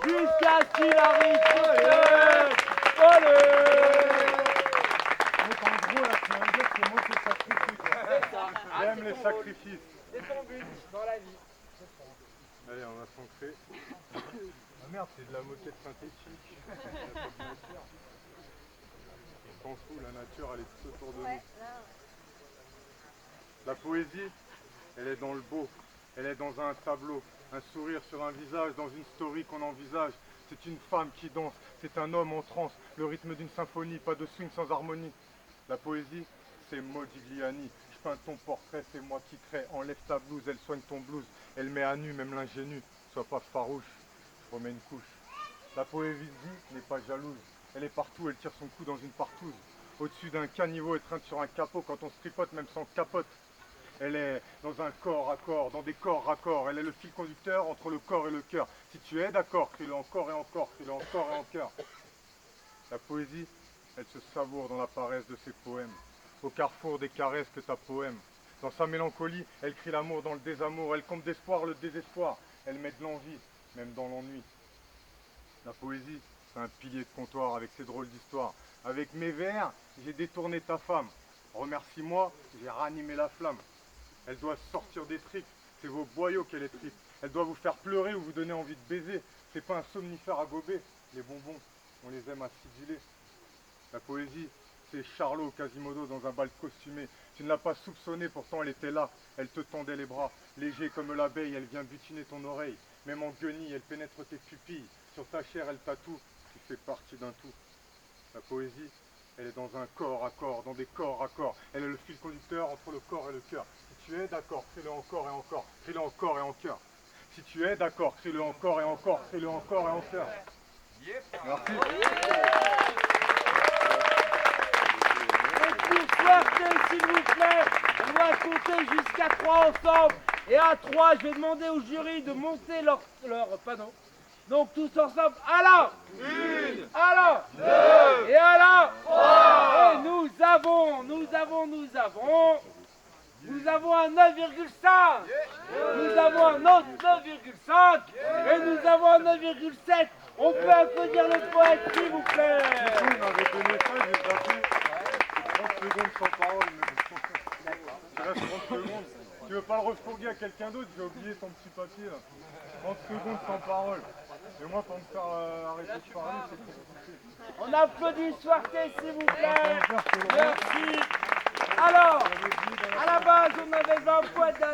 jusqu'à ce qu'il arrive sur scène. Allez. Donc en gros, là, tu vas me dire que c'est moi qui sacrifie, quoi. C'est ça. J'aime les sacrifices. C'est ton but dans la vie. Allez, on va s'ancrer. Ah merde, c'est de la moquette synthétique. On s'en fout, la nature, elle est tout autour de nous. La poésie, elle est dans le beau. Elle est dans un tableau, un sourire sur un visage, dans une story qu'on envisage. C'est une femme qui danse, c'est un homme en transe, le rythme d'une symphonie, pas de swing sans harmonie. La poésie, c'est Modigliani. Je peins ton portrait, c'est moi qui crée. Enlève ta blouse, elle soigne ton blues. Elle met à nu, même l'ingénu. Sois pas farouche, je remets une couche. La poésie n'est pas jalouse. Elle est partout, elle tire son coup dans une partouze. Au-dessus d'un caniveau, étreinte sur un capot, quand on se tripote, même sans capote. Elle est dans un corps à corps, dans des corps raccords. Elle est le fil conducteur entre le corps et le cœur. Si tu es d'accord, crie-le encore et encore, crie-le encore et encore. La poésie, elle se savoure dans la paresse de ses poèmes. Au carrefour des caresses que ta poème. Dans sa mélancolie, elle crie l'amour dans le désamour. Elle compte d'espoir le désespoir. Elle met de l'envie, même dans l'ennui. La poésie, c'est un pilier de comptoir avec ses drôles d'histoires. Avec mes vers, j'ai détourné ta femme. Remercie-moi, j'ai ranimé la flamme. Elle doit sortir des tripes, c'est vos boyaux qu'elle est tripe. Elle doit vous faire pleurer ou vous donner envie de baiser. C'est pas un somnifère à gober. Les bonbons, on les aime acidulés. La poésie, c'est Charlot Quasimodo dans un bal costumé. Tu ne l'as pas soupçonné, pourtant elle était là. Elle te tendait les bras. Léger comme l'abeille, elle vient butiner ton oreille. Même en guenille, elle pénètre tes pupilles. Sur ta chair, elle tatoue. Tu fais partie d'un tout. La poésie, elle est dans un corps à corps, dans des corps à corps. Elle est le fil conducteur entre le corps et le cœur. Si tu es d'accord, crie-le encore et encore, crie-le encore et encore. Si tu es d'accord, crie-le encore et encore, crie-le encore et encore. Merci. Et pour sortir, s'il vous plaît, on va compter jusqu'à 3 ensemble. Et à 3, je vais demander au jury de monter leur panneau. Donc tous ensemble, alors 1, alors 2, et alors 3. Et nous avons un 9,5. Nous avons un autre 9,5. Et nous avons un 9,7. On peut applaudir le poète, s'il vous plaît. Il m'avait donné ça, j'ai zappé. 30 secondes sans parole. Il reste 30 secondes. Tu veux pas le refourguer à quelqu'un d'autre? J'ai oublié ton petit papier là. 30 secondes sans parole. Et moi, pour me faire arrêter de parler, c'est compliqué. On applaudit Soirté, s'il vous plaît. Merci. Alors, à la base, on avait 20 poètes d'un